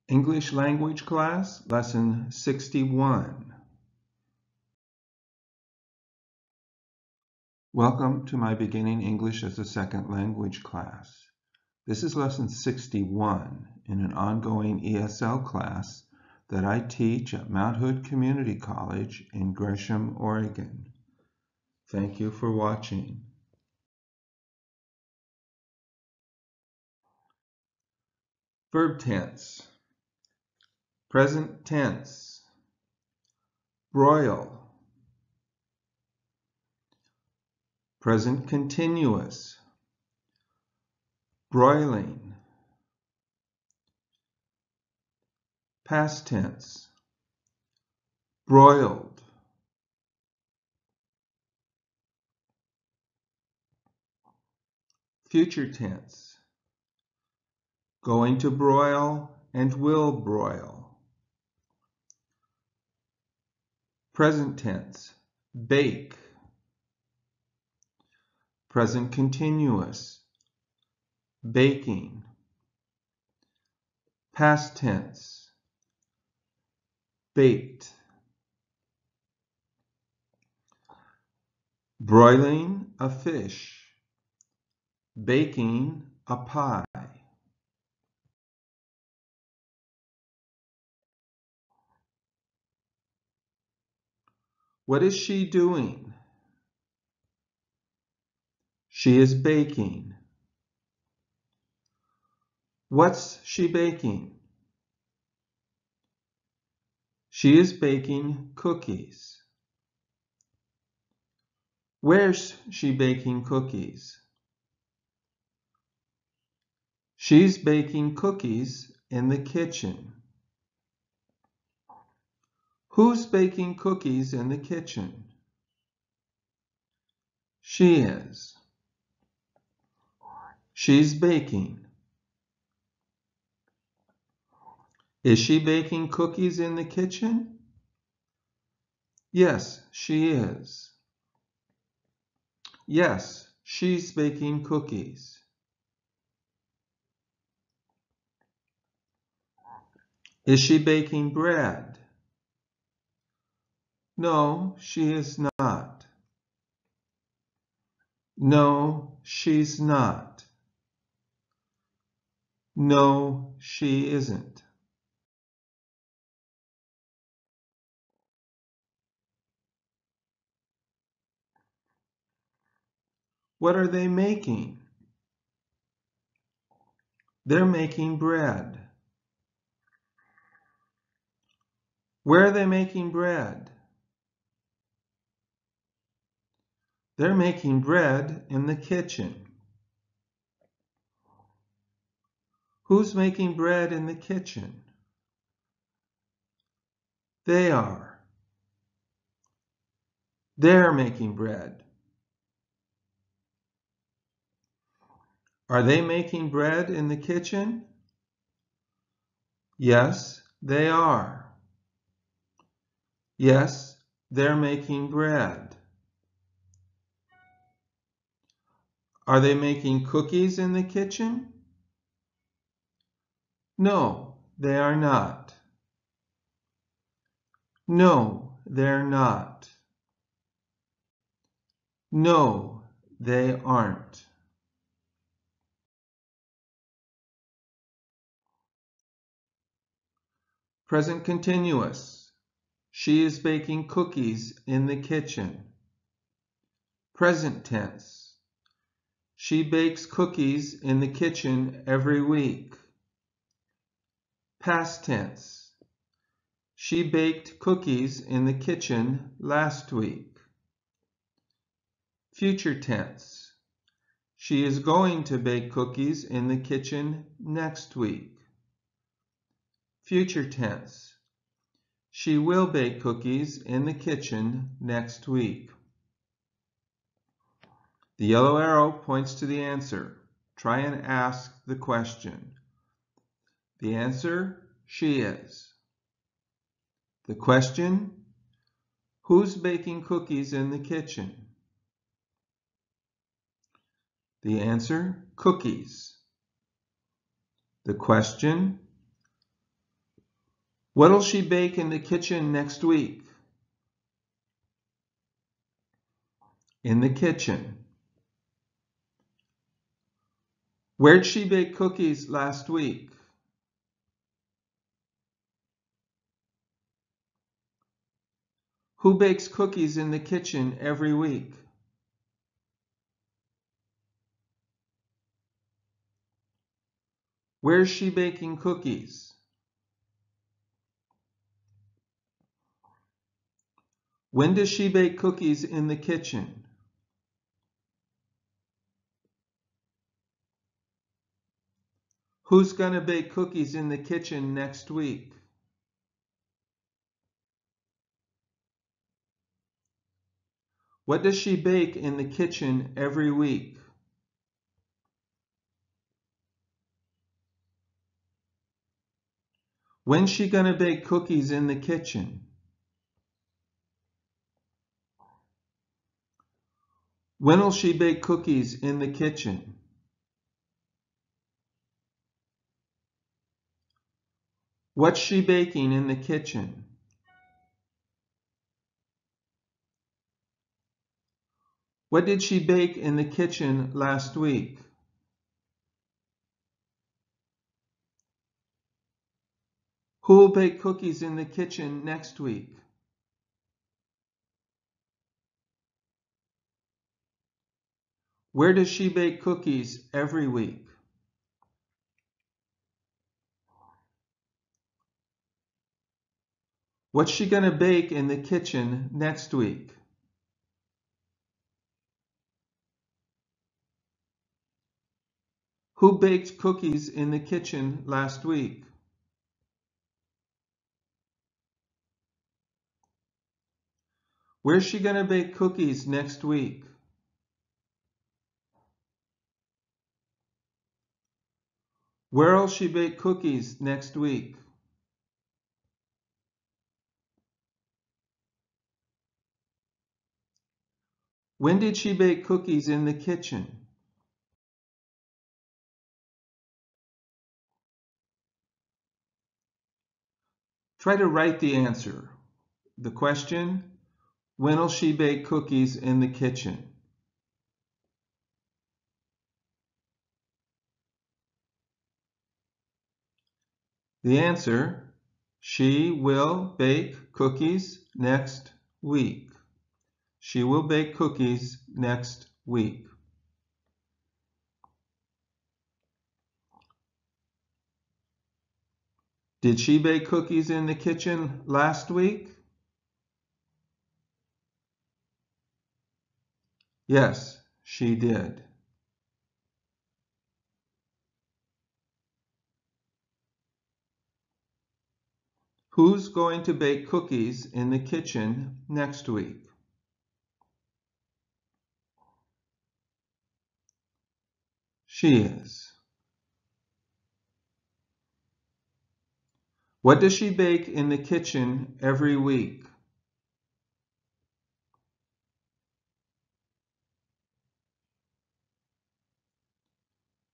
English language class, lesson 61. Welcome to my beginning English as a second language class. This is lesson 61 in an ongoing ESL class that I teach at Mount Hood Community College in Gresham, Oregon. Thank you for watching. Verb tense. Present tense. Broil. Present continuous. Broiling. Past tense. Broiled. Future tense. Going to broil and will broil. Present tense. Bake. Present continuous. Baking. Past tense. Baked. Broiling a fish. Baking a pie. What is she doing? She is baking. What's she baking? She is baking cookies. Where's she baking cookies? She's baking cookies in the kitchen. Who's baking cookies in the kitchen? She is. She's baking. Is she baking cookies in the kitchen? Yes, she is. Yes, she's baking cookies. Is she baking bread? No, she is not. No, she's not. No, she isn't. What are they making? They're making bread. Where are they making bread? They're making bread in the kitchen. Who's making bread in the kitchen? They are. They're making bread. Are they making bread in the kitchen? Yes, they are. Yes, they're making bread. Are they making cookies in the kitchen? No, they are not. No, they're not. No, they aren't. Present continuous. She is baking cookies in the kitchen. Present tense. She bakes cookies in the kitchen every week. Past tense. She baked cookies in the kitchen last week. Future tense. She is going to bake cookies in the kitchen next week. Future tense. She will bake cookies in the kitchen next week. The yellow arrow points to the answer. Try and ask the question. The answer, she is. The question, who's baking cookies in the kitchen? The answer, cookies. The question, What'll she bake in the kitchen next week? In the kitchen. Where'd she bake cookies last week? Who bakes cookies in the kitchen every week? Where's she baking cookies? When does she bake cookies in the kitchen? Who's going to bake cookies in the kitchen next week? What does she bake in the kitchen every week? When's she going to bake cookies in the kitchen? When'll she bake cookies in the kitchen? What's she baking in the kitchen? What did she bake in the kitchen last week? Who will bake cookies in the kitchen next week? Where does she bake cookies every week? What's she going to bake in the kitchen next week? Who baked cookies in the kitchen last week? Where's she going to bake cookies next week? Where'll she bake cookies next week? When did she bake cookies in the kitchen? Try to write the answer. The question, when'll she bake cookies in the kitchen? The answer, she will bake cookies next week. She will bake cookies next week. Did she bake cookies in the kitchen last week? Yes, she did. Who's going to bake cookies in the kitchen next week? She is. What does she bake in the kitchen every week?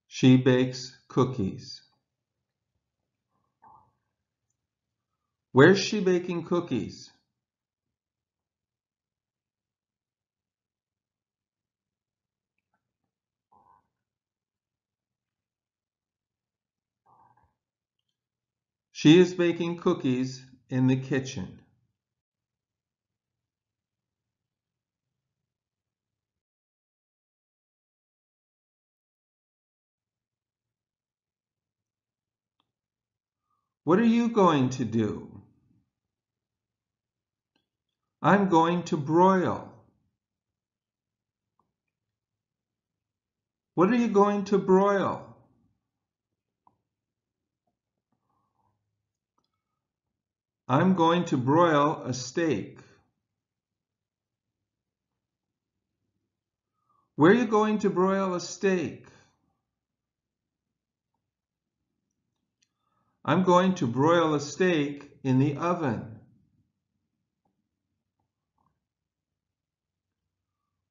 She bakes cookies. Where's she baking cookies? She is baking cookies in the kitchen. What are you going to do? I'm going to broil. What are you going to broil? I'm going to broil a steak. Where are you going to broil a steak? I'm going to broil a steak in the oven.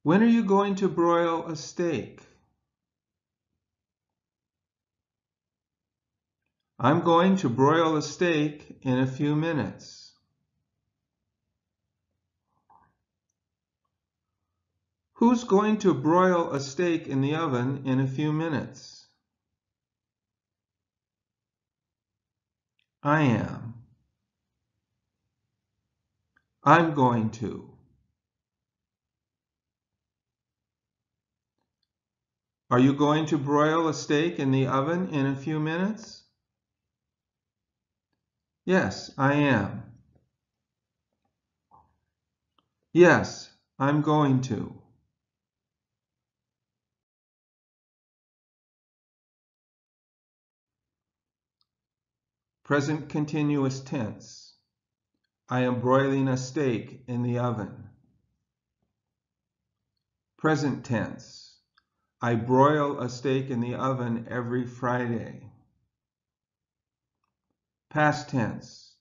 When are you going to broil a steak? I'm going to broil a steak in a few minutes. Who's going to broil a steak in the oven in a few minutes? I am. I'm going to. Are you going to broil a steak in the oven in a few minutes? Yes, I am. Yes, I'm going to. Present continuous tense. I am broiling a steak in the oven. Present tense. I broil a steak in the oven every Friday. Past tense.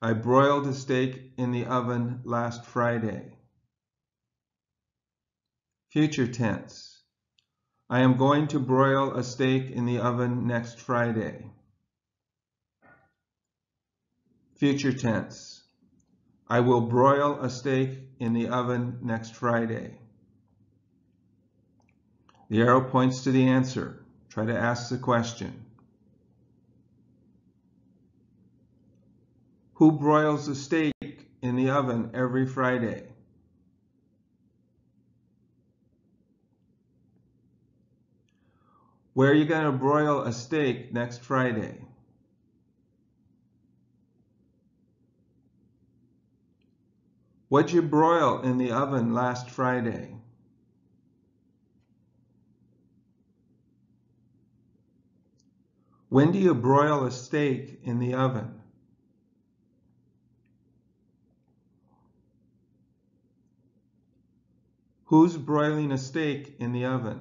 I broiled a steak in the oven last Friday. Future tense. I am going to broil a steak in the oven next Friday. Future tense. I will broil a steak in the oven next Friday. The arrow points to the answer. Try to ask the question. Who broils a steak in the oven every Friday? Where are you going to broil a steak next Friday? What'd you broil in the oven last Friday? When do you broil a steak in the oven? Who's broiling a steak in the oven?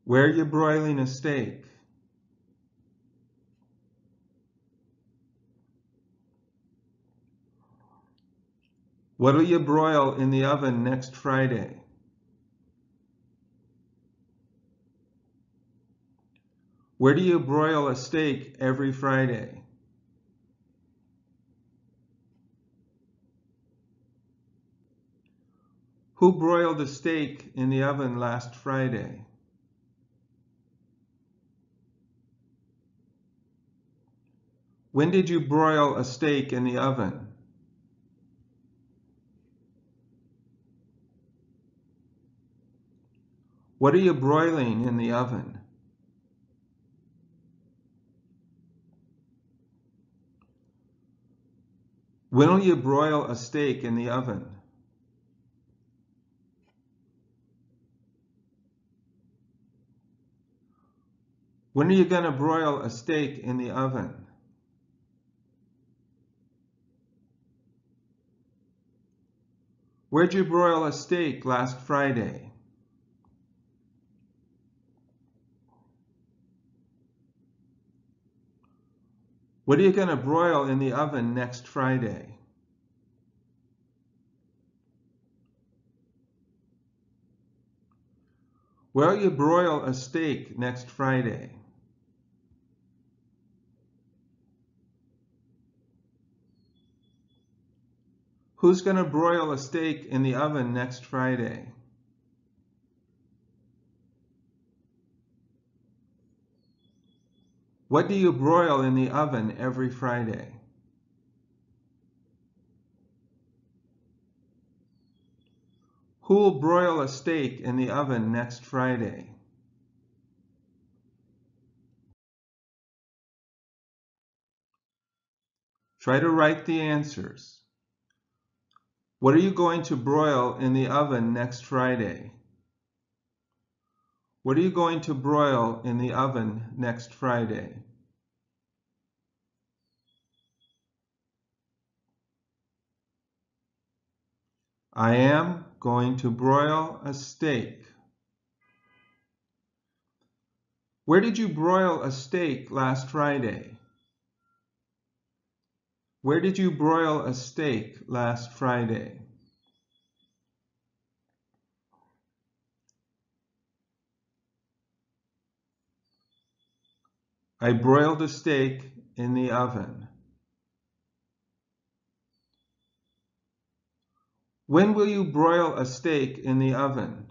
Where are you broiling a steak? What'll you broil in the oven next Friday? Where do you broil a steak every Friday? Who broiled a steak in the oven last Friday? When did you broil a steak in the oven? What are you broiling in the oven? When will you broil a steak in the oven? When are you going to broil a steak in the oven? Where'd you broil a steak last Friday? What are you going to broil in the oven next Friday? Where will you broil a steak next Friday? Who's going to broil a steak in the oven next Friday? What do you broil in the oven every Friday? Who'll broil a steak in the oven next Friday? Try to write the answers. What are you going to broil in the oven next Friday? What are you going to broil in the oven next Friday? I am going to broil a steak. Where did you broil a steak last Friday? Where did you broil a steak last Friday? I broiled a steak in the oven. When will you broil a steak in the oven?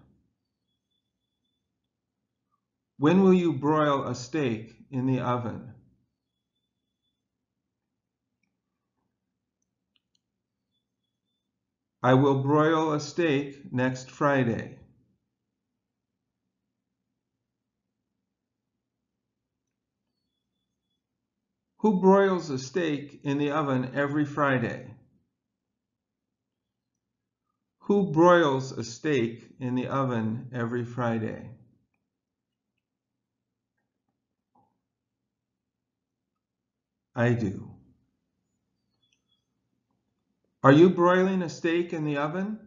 When will you broil a steak in the oven? I will broil a steak next Friday. Who broils a steak in the oven every Friday? Who broils a steak in the oven every Friday? I do. Are you broiling a steak in the oven?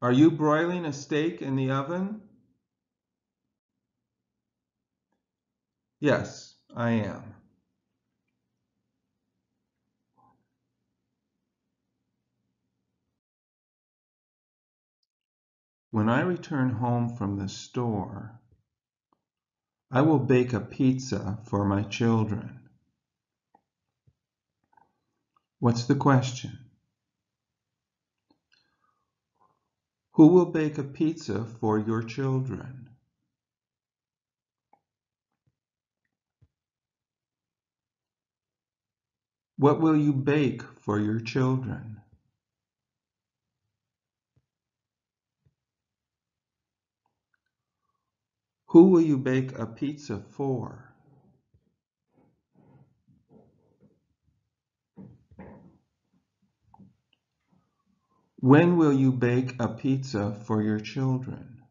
Are you broiling a steak in the oven? Yes, I am. When I return home from the store, I will bake a pizza for my children. What's the question? Who will bake a pizza for your children? What will you bake for your children? Who will you bake a pizza for? When will you bake a pizza for your children?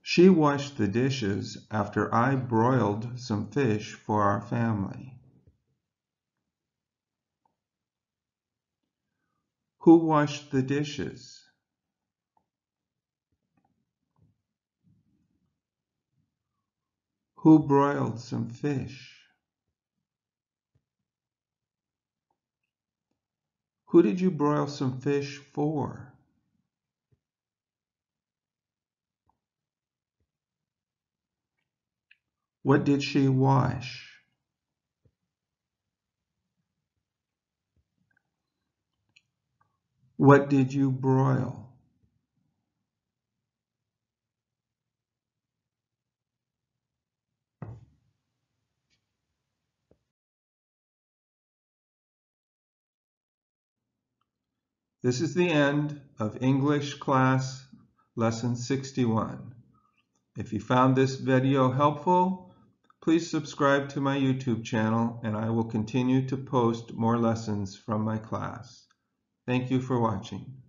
She washed the dishes after I broiled some fish for our family. Who washed the dishes? Who broiled some fish? Who did you broil some fish for? What did she wash? What did you broil? This is the end of English class lesson 61. If you found this video helpful, please subscribe to my YouTube channel and I will continue to post more lessons from my class. Thank you for watching.